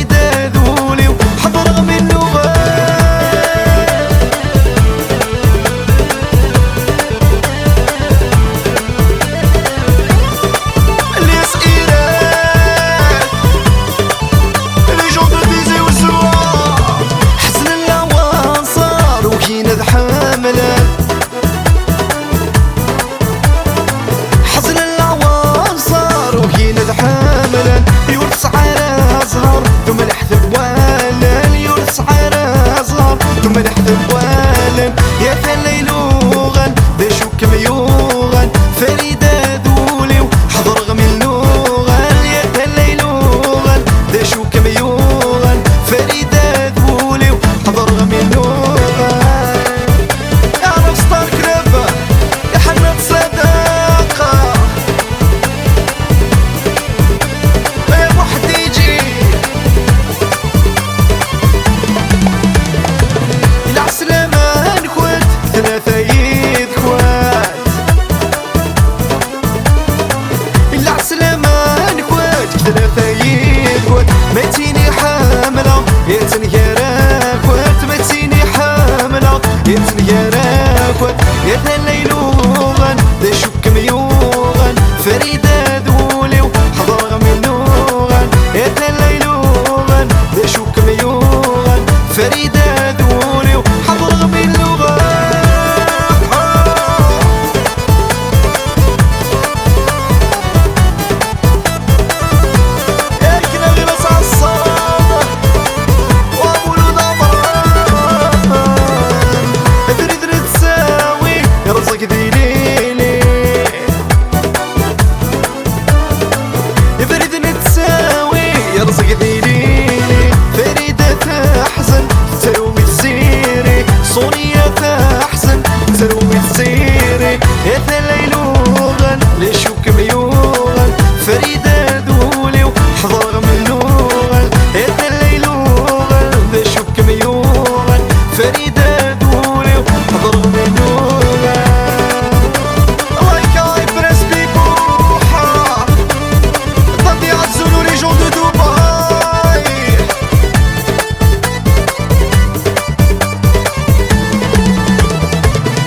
فريدة ذولي وحضر من اللغة يا فليلوغن بشوك ميوغن فريدة ذولي وحضر غمي اللوغن يا فليلوغن بشوك ميوغن فريدة ذولي وحضر غمي اللوغن يا رفستار كربة يا حنة صداقة يا واحد يجي العسلامة ثلاثة يد خوات العسلامة نخوات ثلاثة يد خوات ماتيني حاملة يتنيا خوات ماتيني حاملة يتنيا خوات يا ثليلوغن ذا شك ميوغن فريدة